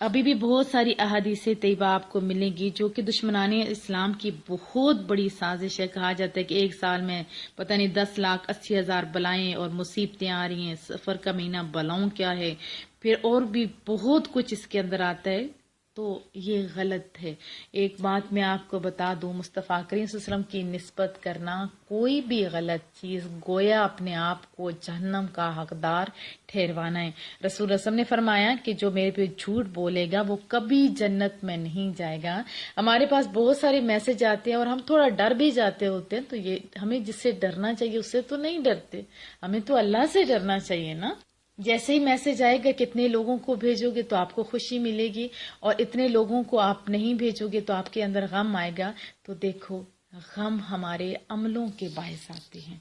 ابھی بھی بہت ساری احادیث طیبہ آپ کو ملیں گی جو کہ دشمنان اسلام کی بہت بڑی سازش ہے. کہا جاتا ہے کہ ایک سال میں پتہ نہیں 10,80,000 بلائیں اور مصیبتیں آ رہی ہیں. سفر کا مہینہ بلاؤں کیا ہے، پھر اور بھی بہت کچھ اس کے اندر آتا ہے. تو یہ غلط ہے. ایک بات میں آپ کو بتا دوں، مصطفیٰ کریم صلی اللہ علیہ وسلم کی نسبت کرنا کوئی بھی غلط چیز گویا اپنے آپ کو جہنم کا حقدار ٹھہروانا ہے. رسول اللہ نے فرمایا کہ جو میرے پہ جھوٹ بولے گا وہ کبھی جنت میں نہیں جائے گا. ہمارے پاس بہت سارے میسج آتے ہیں اور ہم تھوڑا ڈر بھی جاتے ہوتے ہیں، تو یہ ہمیں جس سے ڈرنا چاہیے اس سے تو نہیں ڈرتے، ہمیں تو اللہ سے ڈرنا چاہیے نا. جیسے ہی میسج آئے گا کتنے لوگوں کو بھیجو گے تو آپ کو خوشی ملے گی، اور اتنے لوگوں کو آپ نہیں بھیجو گے تو آپ کے اندر غم آئے گا. تو دیکھو، غم ہمارے عملوں کے باعث آتے ہیں.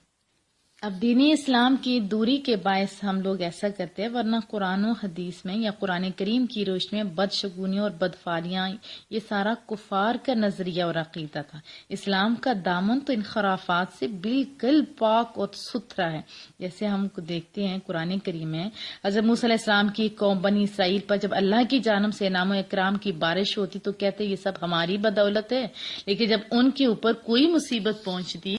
اب دینی اسلام کی دوری کے باعث ہم لوگ ایسا کرتے ہیں، ورنہ قرآن و حدیث میں یا قرآن کریم کی روشنی میں بدشگونیوں اور بدفالیاں یہ سارا کفار کا نظریہ اور عقیدہ تھا. اسلام کا دامن تو ان خرافات سے بالکل پاک اور ستھرا ہے. جیسے ہم کو دیکھتے ہیں قرآن کریم میں حضرت موسیٰ علیہ السلام کی قوم بنی اسرائیل پر جب اللہ کی جانب سے انعام و اکرام کی بارش ہوتی تو کہتے یہ سب ہماری بدولت ہے، لیکن جب ان کے اوپر کوئی مصیبت پہنچتی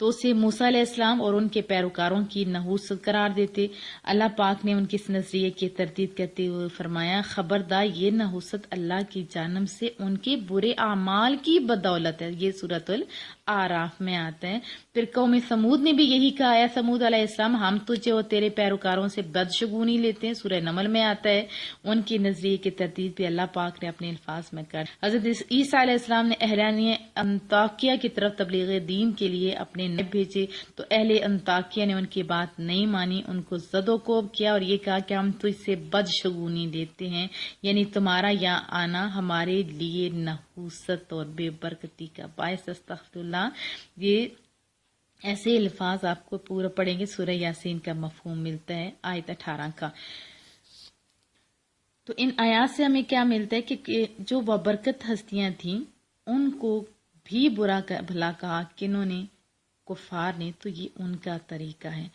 تو اسے موسیٰ علیہ السلام اور ان کے پیروکاروں کی نحوست قرار دیتے. اللہ پاک نے ان کے اس نظریے کی تردید کرتے ہوئے فرمایا، خبردار یہ نحوست اللہ کی جانب سے ان کے برے اعمال کی بدولت ہے. یہ سورۃ الاعراف میں آتا ہے. پھر قوم سمود نے بھی یہی کہا ہے، سمود علیہ السلام ہم تجھے اور تیرے پیروکاروں سے بدشگونی لیتے ہیں. سورہ نمل میں آتا ہے. ان کی نظریے کی تردید بھی اللہ پاک نے اپنے الفاظ میں کر. حضرت عیسیٰ علیہ السلام نے اہلان انطاکیہ کی طرف تبلیغ دین کے لیے اپنے نائب بھیجے تو اہل انطاکیہ نے ان کی بات نہیں مانی، ان کو زد و کوب کیا اور یہ کہا کہ ہم تجھ سے بدشگونی لیتے ہیں، یعنی تمہارا یہاں آنا ہمارے لیے نحوست اور بے برکتی کا باعث. استغفر اللہ. یہ ایسے الفاظ آپ کو پورا پڑھیں گے سورہ یاسین کا مفہوم ملتا ہے آیت 18 کا. تو ان آیات سے ہمیں کیا ملتا ہے کہ جو بابرکت ہستیاں تھیں ان کو بھی برا بھلا کہا کنہوں نے؟ کفار نے. تو یہ ان کا طریقہ ہے.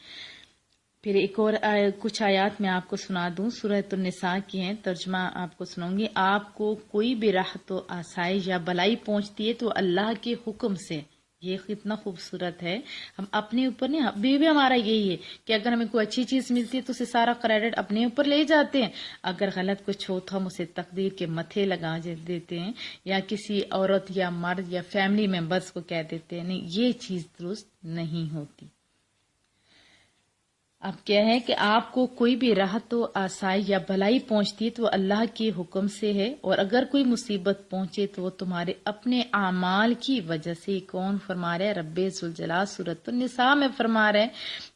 پھر ایک اور کچھ آیات میں آپ کو سنا دوں، سورۃ النساء کی ہیں، ترجمہ آپ کو سناؤں گی. آپ کو کوئی بھی راحت و آسائش یا بلائی پہنچتی ہے تو اللہ کے حکم سے. یہ کتنا خوبصورت ہے. ہم اپنے اوپر نہیں، ابھی بھی ہمارا یہی ہے کہ اگر ہمیں کوئی اچھی چیز ملتی ہے تو اسے سارا کریڈٹ اپنے اوپر لے جاتے ہیں، اگر غلط کچھ ہو تو ہم اسے تقدیر کے متھے لگا دیتے ہیں یا کسی عورت یا مرد یا فیملی ممبرز کو کہہ دیتے ہیں. نہیں، یہ چیز درست نہیں ہوتی. اب کیا ہے کہ آپ کو کوئی بھی راحت و آسائی یا بھلائی پہنچتی ہے تو وہ اللہ کے حکم سے ہے، اور اگر کوئی مصیبت پہنچے تو وہ تمہارے اپنے اعمال کی وجہ سے. کون فرما رہے؟ رب ذوالجلال سورۃ النساء میں فرما رہے.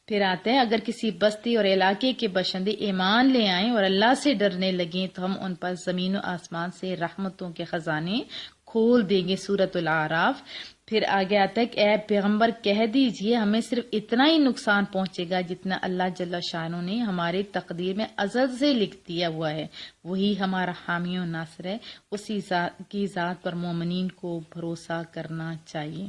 پھر آتے ہیں، اگر کسی بستی اور علاقے کے باشندے ایمان لے آئیں اور اللہ سے ڈرنے لگیں تو ہم ان پر زمین و آسمان سے رحمتوں کے خزانے کھول دیں گے. سورۃ الاعراف. پھر آگے آتا ہے کہ اے پیغمبر کہہ دیجئے ہمیں صرف اتنا ہی نقصان پہنچے گا جتنا اللہ جل شانہ نے ہمارے تقدیر میں ازل سے لکھ دیا ہوا ہے، وہی ہمارا حامی و ناصر ہے. اسی کی ذات پر مومنین کو بھروسہ کرنا چاہیے.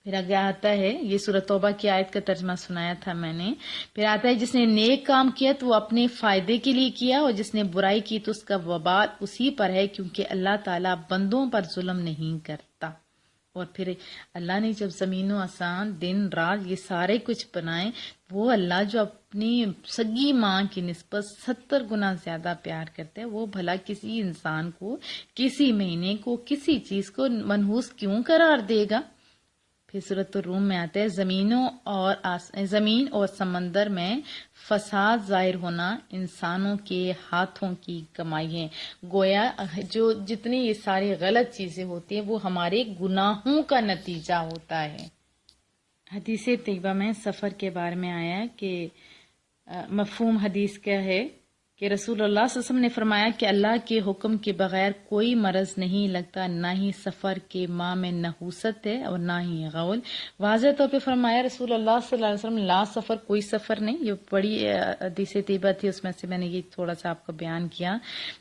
پھر آگے آتا ہے، یہ سورۃ توبہ کی آیت کا ترجمہ سنایا تھا میں نے. پھر آتا ہے جس نے نیک کام کیا تو وہ اپنے فائدے کے لیے کیا، اور جس نے برائی کی تو اس کا وبال اسی پر ہے، کیونکہ اللہ تعالیٰ بندوں پر ظلم نہیں کرتا. اور پھر اللہ نے جب زمین و آسمان دن رات یہ سارے کچھ بنائے، وہ اللہ جو اپنی سگی ماں کی نسبت 70 گنا زیادہ پیار کرتے ہیں، وہ بھلا کسی انسان کو، کسی مہینے کو، کسی چیز کو منحوس کیوں قرار دے گا؟ پھر سورۃ الروم میں آتا ہے زمین اور سمندر میں فساد ظاہر ہونا انسانوں کے ہاتھوں کی کمائی ہے. گویا جو جتنی یہ ساری غلط چیزیں ہوتی ہیں وہ ہمارے گناہوں کا نتیجہ ہوتا ہے. حدیث طیبہ میں سفر کے بارے میں آیا کہ مفہوم حدیث کیا ہے کہ رسول اللہ صلی اللہ علیہ وسلم نے فرمایا کہ اللہ کے حکم کے بغیر کوئی مرض نہیں لگتا، نہ ہی سفر کے ماہ میں نحوست ہے اور نہ ہی غول. واضح طور پہ فرمایا رسول اللہ صلی اللہ علیہ وسلم، لا سفر، کوئی سفر نہیں. یہ بڑی حدیث طیبہ تھی، اس میں سے میں نے یہ تھوڑا سا آپ کو بیان کیا.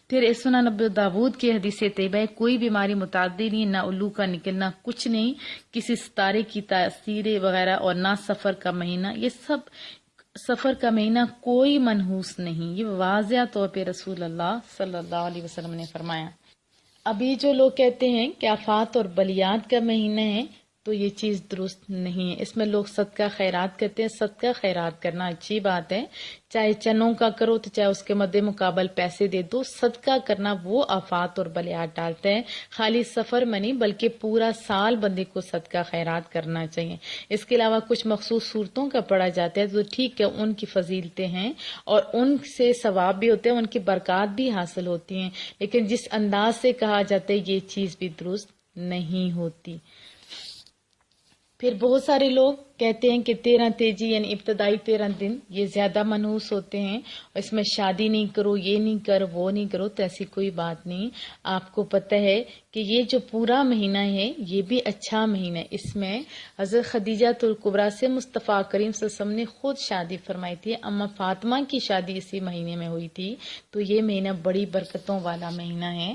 پھر سنن ابو داود کی حدیث طیبہ ہے، کوئی بیماری متعدی نہیں، نہ الو کا نکلنا، کچھ نہیں، کسی ستارے کی تاثیر وغیرہ، اور نہ سفر کا مہینہ. یہ سب سفر کا مہینہ کوئی منحوس نہیں، یہ واضح طور پہ رسول اللہ صلی اللہ علیہ وسلم نے فرمایا۔ ابھی جو لوگ کہتے ہیں کہ آفات اور بلیات کا مہینہ ہے تو یہ چیز درست نہیں ہے۔ اس میں لوگ صدقہ خیرات کرتے ہیں، صدقہ خیرات کرنا اچھی بات ہے، چاہے چنوں کا کرو تو چاہے اس کے مد مقابل پیسے دے دو، صدقہ کرنا وہ آفات اور بلیات ڈالتا ہے۔ خالی سفر میں نہیں بلکہ پورا سال بندے کو صدقہ خیرات کرنا چاہیے۔ اس کے علاوہ کچھ مخصوص صورتوں کا پڑھا جاتا ہے تو ٹھیک ہے، ان کی فضیلتیں ہیں اور ان سے ثواب بھی ہوتے ہیں، ان کی برکات بھی حاصل ہوتی ہیں، لیکن جس انداز سے کہا جاتا ہے یہ چیز بھی درست نہیں ہوتی۔ پھر بہت سارے لوگ کہتے ہیں کہ 13 تیجی یعنی ابتدائی 13 دن یہ زیادہ منحوس ہوتے ہیں، اس میں شادی نہیں کرو، یہ نہیں کرو، وہ نہیں کرو، تو ایسی کوئی بات نہیں۔ آپ کو پتہ ہے کہ یہ جو پورا مہینہ ہے یہ بھی اچھا مہینہ ہے، اس میں حضرت خدیجہ الکبریٰ سے مصطفیٰ کریم صلی اللہ علیہ وسلم نے خود شادی فرمائی تھی، اما فاطمہ کی شادی اسی مہینے میں ہوئی تھی، تو یہ مہینہ بڑی برکتوں والا مہینہ ہے۔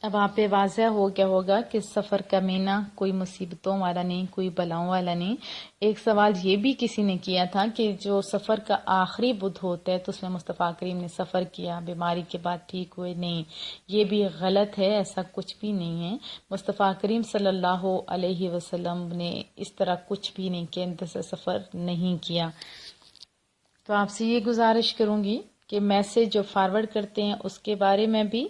اب آپ پہ واضح ہو گیا ہوگا کہ سفر کا مہینہ کوئی مصیبتوں والا نہیں، کوئی بلاؤں والا نہیں۔ ایک سوال یہ بھی کسی نے کیا تھا کہ جو سفر کا آخری بدھ ہوتا ہے تو اس میں مصطفیٰ کریم نے سفر کیا، بیماری کے بعد ٹھیک ہوئے، نہیں، یہ بھی غلط ہے، ایسا کچھ بھی نہیں ہے۔ مصطفیٰ کریم صلی اللہ علیہ وسلم نے اس طرح کچھ بھی نہیں کیا، ان سے سفر نہیں کیا۔ تو آپ سے یہ گزارش کروں گی کہ میسج جو فارورڈ کرتے ہیں اس کے بارے میں بھی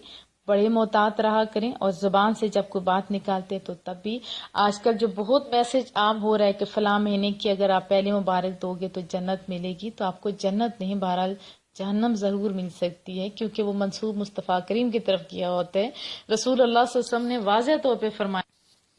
بڑے محتاط رہا کریں، اور زبان سے جب کوئی بات نکالتے تو تب بھی۔ آج کل جو بہت میسج عام ہو رہا ہے کہ فلاں مہینے کی اگر آپ پہلے مبارک دو گے تو جنت ملے گی، تو آپ کو جنت نہیں، بہرحال جہنم ضرور مل سکتی ہے، کیونکہ وہ منسوب مصطفیٰ کریم کی طرف کیا ہوتا ہے۔ رسول اللہ صلی اللہ علیہ وسلم نے واضح طور پہ فرمایا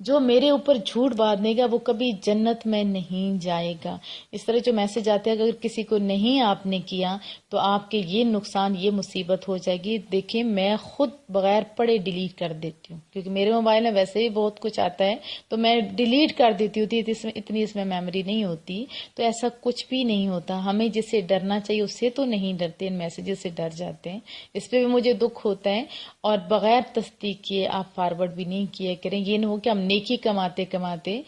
جو میرے اوپر جھوٹ باندھے گا وہ کبھی جنت میں نہیں جائے گا۔ اس طرح جو میسج آتے ہیں اگر کسی کو نہیں آپ نے کیا تو آپ کے یہ نقصان، یہ مصیبت ہو جائے گی۔ دیکھیں میں خود بغیر پڑھے ڈیلیٹ کر دیتی ہوں، کیونکہ میرے موبائل میں ویسے ہی بہت کچھ آتا ہے تو میں ڈیلیٹ کر دیتی ہوتی، اتنی اس میں میموری نہیں ہوتی، تو ایسا کچھ بھی نہیں ہوتا۔ ہمیں جس سے ڈرنا چاہیے اس سے تو نہیں ڈرتے، ان میسیجز سے ڈر جاتے ہیں، اس پہ بھی مجھے دکھ ہوتا ہے، اور بغیر تصدیق کیے آپ فارورڈ بھی نہیں کیے کریں۔ یہ نہ ہو کہ ہم نیکی کماتے کماتے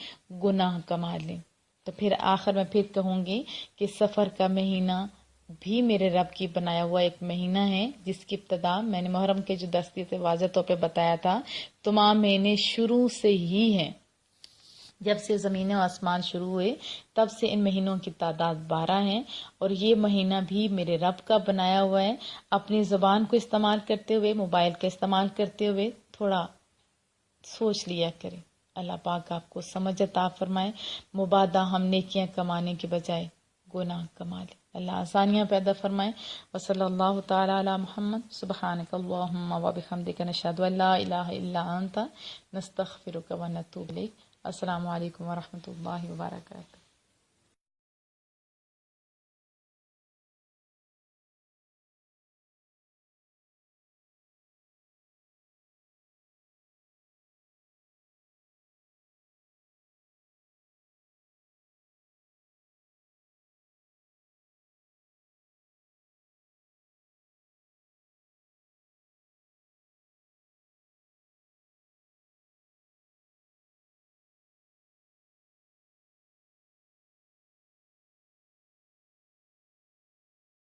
گناہ کما لیں۔ تو پھر آخر میں پھر کہوں گی کہ سفر کا مہینہ بھی میرے رب کی بنایا ہوا ایک مہینہ ہے، جس کی ابتدا میں نے محرم کے جو 10 دن سے واضح طور پہ بتایا تھا، تمام مہینے شروع سے ہی ہیں۔ جب سے زمین و آسمان شروع ہوئے تب سے ان مہینوں کی تعداد 12 ہے، اور یہ مہینہ بھی میرے رب کا بنایا ہوا ہے۔ اپنی زبان کو استعمال کرتے ہوئے، موبائل کا استعمال کرتے ہوئے تھوڑا سوچ لیا کریں۔ اللہ پاک آپ کو سمجھ عطا فرمائے، مبادا ہم نیکیاں کمانے کے بجائے گناہ کما لیں۔ اللہ آسانیاں پیدا فرمائے۔ وصلی اللہ تعالی علی محمد، سبحانک اللہم و بحمدک، نشہد ان لا الہ الا انت، نستغفرک و نتوب الیک۔ السلام علیکم ورحمۃ اللہ وبرکاتہ۔